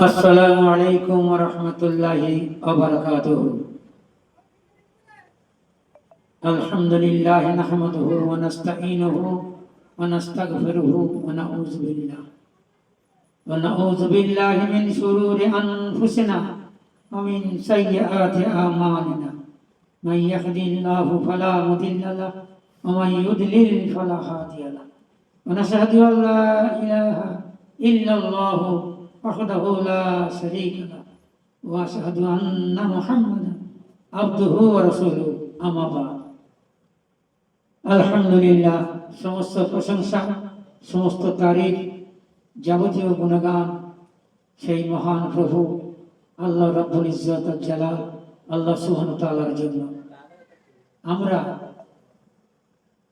अस्सलामु अलैकुम वरहमतुल्लाहि वबरकातुहू। अल्हम्दुलिल्लाहि नहमदुहू व नस्तईनुहु व नस्तगफिरुहु व नऊज़ु बिल्लाहि मिन शुरूरि अनफुसिना व मिन सय्यिआति अमालिना। मन यहदिल्लाहु फला मुदिल्ल लहु व मन युद्लिल फला हादिय लहु। व नशहदु अन ला इलाहा इल्लल्लाहु वहदहु ला शरीका लहु व अशहदु अन्ना मुहम्मदन अब्दुहु व रसूलुहु। अम्मा बाद। আলহামদুলিল্লাহ, সমস্ত প্রশংসা, সমস্ত তারিফ, যাবতীয় গুণগান সেই মহান প্রভু আল্লাহ রাব্বুল ইজ্জত ওয়াল জালাল আল্লাহ সুবহানাহু ওয়া তাআলার জন্য। আমরা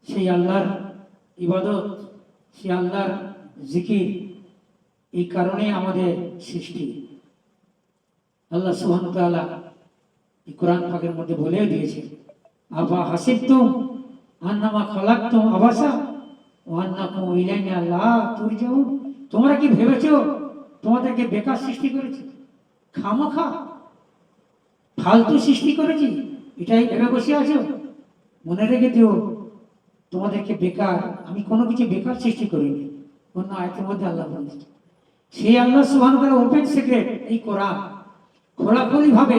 সেই আল্লাহর ইবাদত, সেই আল্লাহর জিকির, এই কারণে আমাদের সৃষ্টি। আল্লাহ সুবহানাহু ওয়া তাআলা এই কোরআন পাকের মধ্যে বলে দিয়েছে, আফা হাসিবতুম আন্নামা খলাকতুম আবাসা ওয়া আন্নাকুম ইলাইনা লা তুরজাউন। তোমরা কি ভেবেছো তোমাদেরকে বেকার সৃষ্টি করেছি, খামখা ফালতু সৃষ্টি করেছি, এটাই ভেবে বসে আছো? মনে রেখে দিও, তোমাদেরকে বেকার, আমি কোনো কিছু বেকার সৃষ্টি করিনি। অন্য আয়াতের মধ্যে আল্লাহ বলেছে, সেই আল্লাহ সুবহানাহু ওয়া তাআলা ওপেন সিক্রেট এই কোরআন খোলাখুলি ভাবে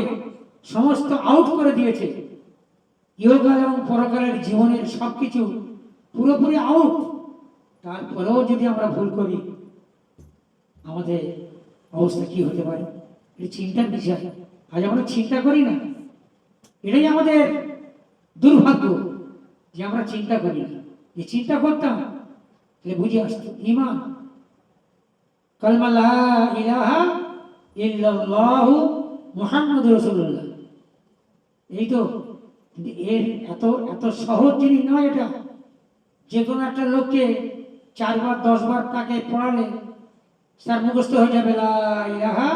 সমস্ত আউট করে দিয়েছে। ইহকাল এবং পরকালের জীবনের সবকিছু পুরোপুরি আউট। তারপরেও যদি আমরা ভুল করি, আমাদের অবস্থা কি হতে পারে, এটা চিন্তার বিষয়। আজ আমরা চিন্তা করি না, এটাই আমাদের দুর্ভাগ্য যে আমরা চিন্তা করি না। যে চিন্তা করতাম তাহলে বুঝে আসতো ঈমান, কালমা লা ইলাহা ইল্লাল্লাহু মুহাম্মাদুর রাসূলুল্লাহ। এই তো, এর এত এত সহজ জিনিস নয় এটা। যে কোনো একটা লোককে 4 বার 10 বার তাকে পড়ালে তার মুখস্থ হয়ে যাবে লা ইলাহা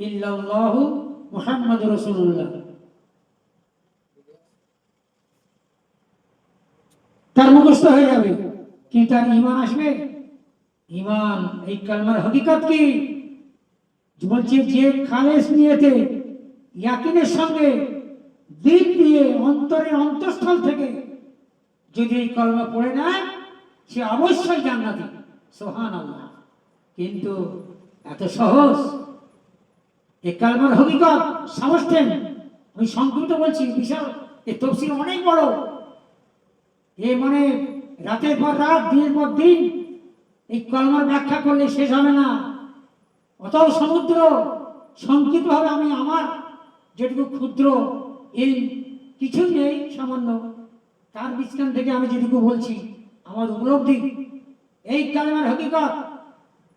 ইল্লাল্লাহু মুহাম্মাদুর রাসূলুল্লাহ, তার মুখস্থ হয়ে যাবে। কিন্তু তার ঈমান আসবে? ঈমান, এই কালমার হকিকত কি বলছে, যে খালেস নিয়েতে ইয়াকিনের সঙ্গে দিল দিয়ে অন্তরের অন্তঃস্থল থেকে যদি এই কলমা পড়ে নেয়, সে অবশ্যই জান্নাতি। সুবহানাল্লাহ। কিন্তু এত সহজ এই কালমার হকিকত সমঝতেন? আমি সংক্ষিপ্ত বলছি, বিশাল এই তাফসীর অনেক বড়। এ মানে রাতের পর রাত, দিনের পর দিন এই কলমার ব্যাখ্যা করলে শেষ হবে না। অত সমুদ্র। সংক্ষিপ্তভাবে আমি আমার যেটুকু ক্ষুদ্র এই কিছুই নেই, সামান্য, তার বিস্তার থেকে আমি যেটুকু বলছি আমার উপলব্ধি, এই কালেমার হকিকত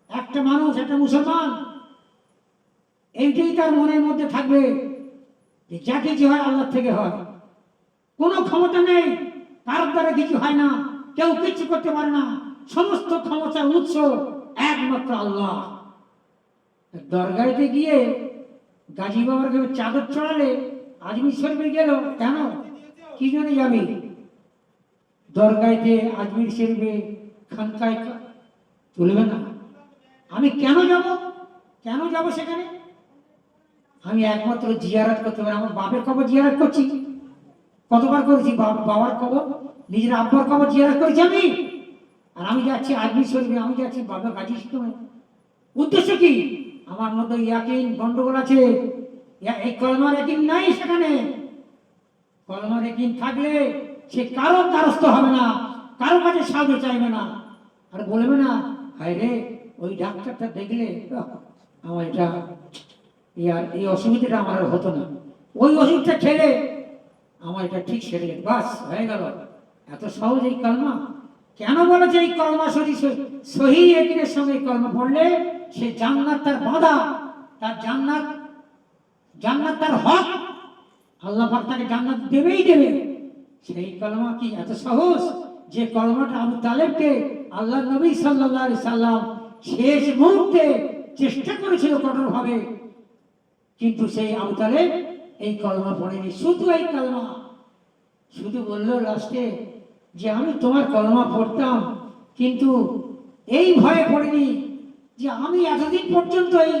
একটা মানুষ, একটা মুসলমান, এইটাই তার মনের মধ্যে থাকবে যে যা কিছু হয় আল্লাহ থেকে হয়। কোনো ক্ষমতা নেই, তার দ্বারা কিছু হয় না, কেউ কিছু করতে পারে না। সমস্ত ক্ষমতার উৎস একমাত্র আল্লাহ। দরগাতে গিয়ে গাজী বাবার কাছে চাদর চড়ালে আজমির শরীফে গেল কেন, কি জন্য যাবি? দরগাইতে আজমির শরীফে খানকায় চলবে না। আমি কেন যাব? কেন যাব সেখানে? আমি একমাত্র জিয়ারত করতে পারি। আমার বাপের কবর জিয়ারত করছি, কতবার করেছি। বাবার কবর, নিজের আব্বার কবর জিয়ারত করেছি আমি। আর আমি যাচ্ছি আজমির শরীফে, আমি যাচ্ছি বাবা গাজী শরীফে। উদ্দেশ্য কি? আমার মধ্যে ইয়াকিন গন্ডগোল আছে, এই কলমার ইয়াকিন নাই সেখানে। কলমার ইয়াকিন থাকলে সে কারো দ্বারস্থ হবে না, কারো কাছে সাহায্য চাইবে না, আর বলবে না হায় রে ওই ডাক্তারটা দেখলে আমার এটা এই অসুবিধাটা আমার আর হতো না, ওই ওষুধটা খেলে আমার এটা ঠিক সেরে গেল, বাস হয়ে গেল। এত সহজ এই কলমা। কেন বলেছে এই কলমা সহি ইয়াকিনের সঙ্গে কলমা পড়লে সে জান্নাত তার বাঁধা, তার জান্নাত তার হক, আল্লাহ পাক তাকে জান্নাত দেবেই দেবে। সেই কলমা কি এত সহজ? যে কলমাটা আবু তালেবকে আল্লাহ নবী সাল্লাল্লাহু আলাইহি সাল্লাম শেষ মুহূর্তে চেষ্টা করেছিল কঠোরভাবে, কিন্তু সেই আবু তালেব এই কলমা পড়েনি। শুধু এই কলমা, শুধু বলল লাস্টে যে আমি তোমার কলমা পড়তাম, কিন্তু এই ভয়ে পড়িনি যে আমি এতদিন পর্যন্ত এই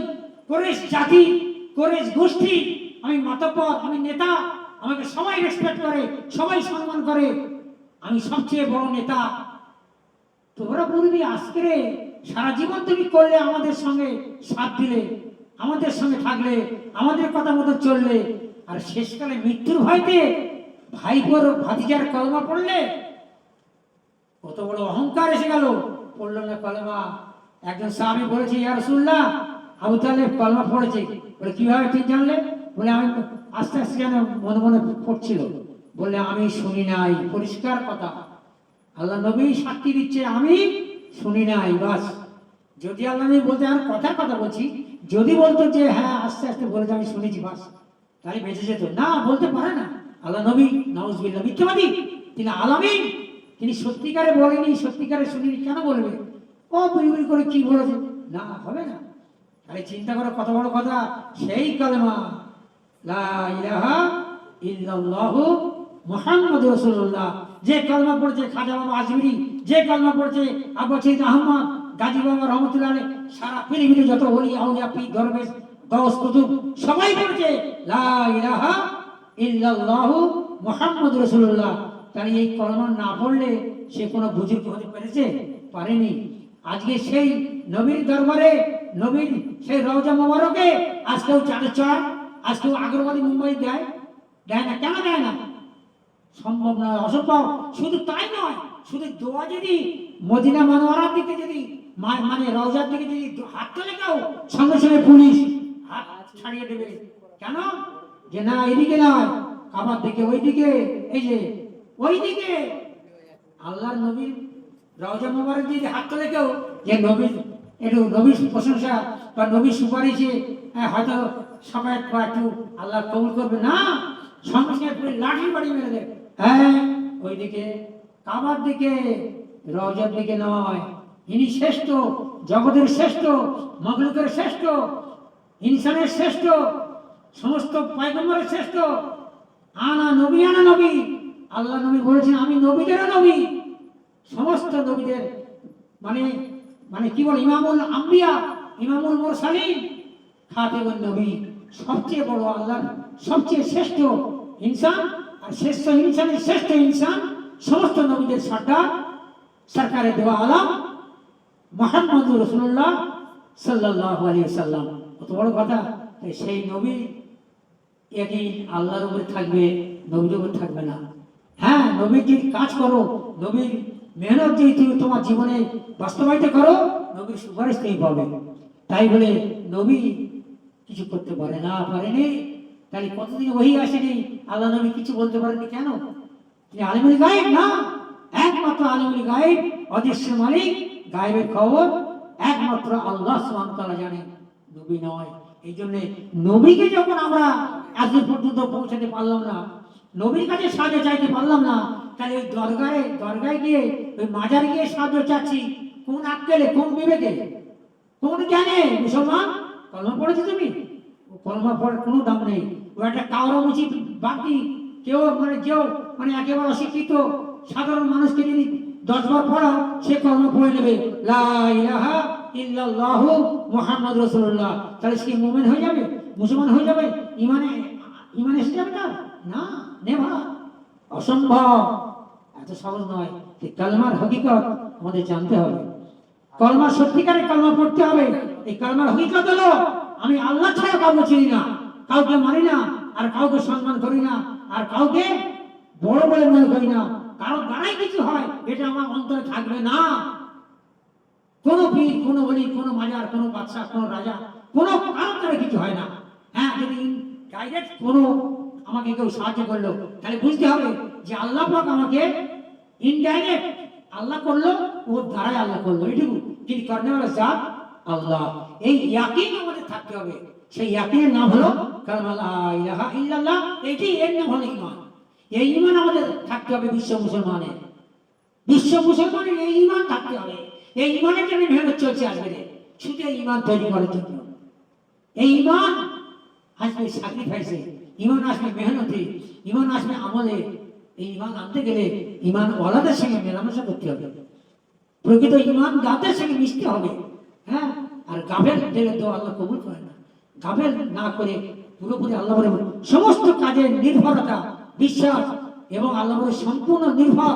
কোরেশ জাতি, কোরেশ গোষ্ঠী, আমি মাতব্বর, আমি নেতা, আমাকে সবাই রেসপেক্ট করে, সবাই সম্মান করে, আমি সবচেয়ে বড় নেতা। তোমরা বলবি আজকে সারা জীবন তুমি করলে, আমাদের সঙ্গে সাথ দিলে, আমাদের সঙ্গে থাকলে, আমাদের কথা মতো চললে, আর শেষকালে মৃত্যুর ভয়তে ভাইপোর ভাতিজার কলমা পড়লে, কত বড় অহংকার এসে গেল। পড়লো না কলমা। একজন সাহাবী বলেছে, ইয়া রাসূলুল্লাহ, আবু তালেব কলমা পড়েছে। বলে কিভাবে ঠিক জানলে? বলে আমি আস্তে আস্তে যেন মনে মনে পড়ছিল। বলে আমি শুনি নাই। পরিষ্কার কথা, আল্লাহ নবী সাক্ষী দিচ্ছে, আমি শুনি নাই। বাস, যদি আল্লাহ নবী বলতে, আর কথার কথা বলছি, যদি বলতো যে হ্যাঁ আস্তে আস্তে বলে যে আমি শুনেছি, বাস, তাহলে বেঁচে যেত। না, বলতে পারে না। আল্লাহ নবী নাউজুবিল্লাহ মিথ্যাবাদী, তিনি আলামিন, তিনি সত্যিকারে বলেনি, সত্যিকারে শুনিনি, কেন বলবে? ও বুড়ি করে কি বলেছে, না, হবে না। তাহলে চিন্তা করো কত বড় কথা। সেই কালেমা লা ইলাহা ইল্লাল্লাহু মুহাম্মাদুর রাসূলুল্লাহ, যে কালেমা পড়েছে খাজা বাবা আজমিরি, যে কালেমা পড়েছে আবু সঈদ আহমদ গাজী বাবা রহমাতুল্লাহ আলাইহি, সারা পৃথিবীতে যত ওলি আউলিয়া পীর দরবেশ গাউস কুতুব সবাই পড়েছে লা ইলাহা ইল্লাল্লাহু মুহাম্মাদুর রাসূলুল্লাহ। তাই এই কালেমা না পড়লে সে কোনো বুজুর্গ হতে পেরেছে? পারেনি। আজকে সেই নবীর দরবারে, নবীর সেই রওজা মোবারকে আজকেও চাঁদের চড়া, আজকেও আগরবাতি মুম্বাই দেয়, দেয় না? কেন দেয় না? সম্ভব নয়, অসম্ভব। শুধু তাই নয়, শুধু দোয়া যদি মদিনা মনোয়ারার দিকে যদি মানে রওজার দিকে যদি হাত তোলে কেউ, সঙ্গে সঙ্গে পুলিশ হাত ছাড়িয়ে দেবে। কেন? যে না, এদিকে নয়, কাবার দিকে, ওইদিকে, এই যে ওইদিকে। আল্লাহর নবীর রওজা মোবারক যদি হাত তোলে কেউ, যে নবীর একটু নবীর প্রশংসা বা নবীর সুপারিশে হয়তো সবাই একটু আল্লাহ কবুল করবে না, সঙ্গে সঙ্গে লাঠি বাড়ি মেরে দেবে। হ্যাঁ, ওইদিকে কাবার দিকে, রওজার দিকে নয়। ইনি শ্রেষ্ঠ, জগতের শ্রেষ্ঠ, মখলুকের শ্রেষ্ঠ, ইনসানের শ্রেষ্ঠ, সমস্ত পয়গম্বরের শ্রেষ্ঠ। আনা নবী, আনা নবী। আল্লাহ নবী বলেছেন আমি নবীদেরও নবী, সমস্ত নবীদের মানে মানে কি বল, ইমামুল আম্বিয়া, ইমামুল মুরসালিন, খাতেমুন নবী, সবচেয়ে বড় আল্লাহর সবচেয়ে শ্রেষ্ঠ ইনসান, আর শ্রেষ্ঠ ইনসানের শ্রেষ্ঠ ইনসান, সমস্ত নবীদের সর্দার, সরকারে দেওয়া আলম মুহাম্মদুর রাসূলুল্লাহ সাল্লাল্লাহু আলাইহি ওয়াসাল্লাম। কত বড় কথা। সেই নবী একদিন আল্লাহর উপরে থাকবে, নবীর উপরে থাকবে না। হ্যাঁ, নবীর যদি কাজ করো, নবীর মেহনত যদি তুমি তোমার জীবনে বাস্তবায়িত করো, নবীর সুপারিশ তুমি পাবে। তাই বলে নবী কিছু করতে পারে না, পারেনি। তাহলে কতদিন ওহী আসেনি, আল্লাহ নবী কিছু বলতে পারেনি কেন? তিনি আলিমুল গায়েব না, একমাত্র আলিমুল গায়েব, অদৃশ্য মালিক, গায়েবের খবর একমাত্র আল্লাহ সুবহানাহু ওয়া তাআলা জানেন, নবী নয়। এই জন্য নবীকে যখন আমরা আজ পর্যন্ত পৌঁছাতে পারলাম না, নবীর কাছে সাহায্য চাইতে পারলাম না, তাহলে ওই দরগায় গিয়ে, ওই মাজারে গিয়ে সাহায্য চাচ্ছি কোন আক্কেলে, কোন বিবেকে, কোন জ্ঞানে? মুসলমান, কলমা পড়েছো তুমি? কলমা পড়ার কোনো দাম নেই। ও একটা কাউরা উচিত বাকি কেউ মানে একেবারে অশিক্ষিত সাধারণ মানুষকে যদি 10 বার পড়াও, সে কলমা পড়ে নেবে লা ইলাহা ইল্লাল্লাহু মুহাম্মাদুর রাসূলুল্লাহ। তাহলে সে মুমিন হয়ে যাবে, মুসলমান হয়ে যাবে, ইমানে এসে যাবে না? না, নেভা, অসম্ভব। এত সহজ নয়। এই কালমার হকিকত আমাদের জানতে হবে। কলমা সত্যিকারের কলমা পড়তে হবে। এই কালমার হকিকত হলো আমি আল্লাহ ছাড়া কাউকে চিনি না, কাউকে মানি না, আর কাউকে সম্মান করি না, আর কাউকে বড় বলে মনে করি না। কারো দ্বারাই কিছু হয় এটা আমার অন্তরে থাকবে না। কোনো পীর, কোনো বলি, কোনো মাজার, কোনো বাদশা, কোনো রাজা, কোনো কারোর দ্বারা কিছু হয় না। হ্যাঁ, যদি ডাইরেক্ট কোনো আমাকে কেউ সাহায্য করলো, তাহলে বুঝতে হবে যে আল্লাহ পাক আমাকে ইনডাইরেক্ট আল্লাহ করলো, ওর দ্বারাই আল্লাহ করলো, এটুকু। কিন্তু কর্নেওয়ালা জাত আল্লাহ। এই ইয়াকিন আমাদের থাকতে হবে। সেই ইয়াকিনের নাম হলো কালমা লা ইলাহা ইল্লাল্লাহ। এটি এর নাম হলো ঈমান। এই ঈমান আমাদের থাকতে হবে। বিশ্ব মুসলমানের এই ঈমান থাকতে হবে। এই ঈমানের জন্য মেহনত চলছে আজকে, শুধু এই ঈমান তৈরি করার জন্য। এই ঈমান আসবে স্যাক্রিফাইসে, ঈমান আসবে মেহনতে, ঈমান আসবে আমলে। এই ঈমান আনতে গেলে ঈমান ওয়ালাদের সঙ্গে মেলামেশা করতে হবে, প্রকৃত ঈমান গাদের সঙ্গে মিশতে হবে। হ্যাঁ, আর গাভের দিলে তো আল্লাহ কবুল করে না। গাফেল না করে পুরোপুরি আল্লাহর উপর সমস্ত কাজের নির্ভরতা, বিশ্বাস এবং আল্লাহর উপর সম্পূর্ণ নির্ভর।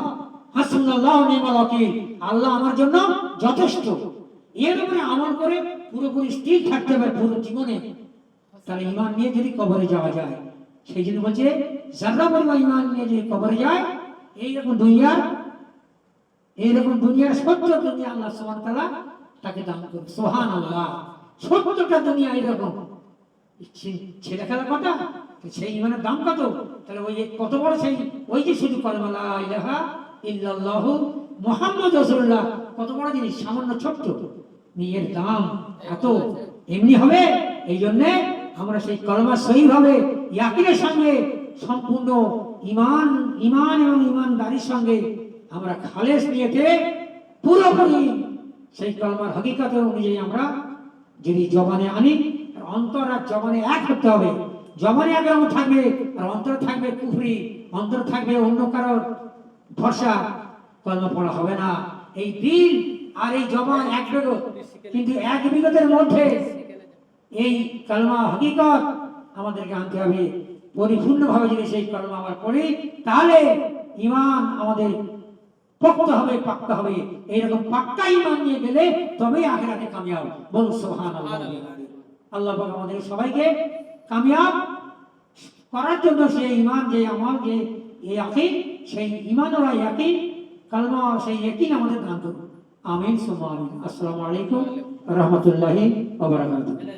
হাসবুনাল্লাহু ওয়া নি'মাল ওয়াকিল, আল্লাহ আমার জন্য যথেষ্ট, এর উপরে আমল করে পুরোপুরি স্থির থাকতে হবে পুরো জীবনে। তাহলে ঈমান নিয়ে যদি কবরে যাওয়া যায়, সেই জন্য বলছে যারা পরিমাণ ঈমান নিয়ে যদি কবরে যায়, এইরকম দুনিয়ার সত্য দুনিয়া আল্লাহ সুবহানাহু ওয়া তাআলা তাকে দান করবে। সুবহানাল্লাহ, সত্যটা দুনিয়া এরকম ছেলে খেলার কথা, সেই ঈমানের দাম কত? তাহলে ওই কত বড়, সেই ওই যে শুধু কালেমা লা ইলাহা ইল্লাল্লাহু মুহাম্মাদুর রাসূলুল্লাহ, কত বড় জিনিস, সামান্য ছোট্ট, এর দাম এত এমনি হবে। এই জন্য আমরা সেই কলেমা সহিভাবে ইয়াকিনের সঙ্গে সম্পূর্ণ ঈমান এবং ঈমানদারির সঙ্গে আমরা খালেস নিয়েতে পুরোপুরি সেই কলেমার হকিকত অনুযায়ী আমরা যদি জবানে আনি, অন্তর আর জবানে এক করতে হবে। জবানে এক রকম থাকবে আর অন্তর থাকবে কুফরি, অন্তর থাকবে অন্য কারোর ভরসা, কলমা পড়া হবে না। এই দিল আর এই জবান এক বিগত, কিন্তু এক বিগতের মধ্যে এই কলমা হকিকত আমাদেরকে আনতে হবে। পরিপূর্ণভাবে যদি সেই কলমা আমরা পড়ি, তাহলে ঈমান আমাদের পোক্ত হবে, পাক্কা হবে। এইরকম পাক্কা ঈমান নিয়ে গেলে তবেই আখিরাতে কামিয়াব। বলুন সুবহানাল্লাহ। আল্লাহ পাক আমাদের সবাইকে কামিয়াব করার জন্য সেই ঈমান, যে আমল, যে ইয়াকিন, সেই ঈমান ও ইয়াকিন, কালমা, সেই ইয়াকিন আমাদের দান করুন। আমিন সুবহানাল্লাহ। আসসালামু আলাইকুম ওয়া রাহমাতুল্লাহি ওয়া বারাকাতুহু।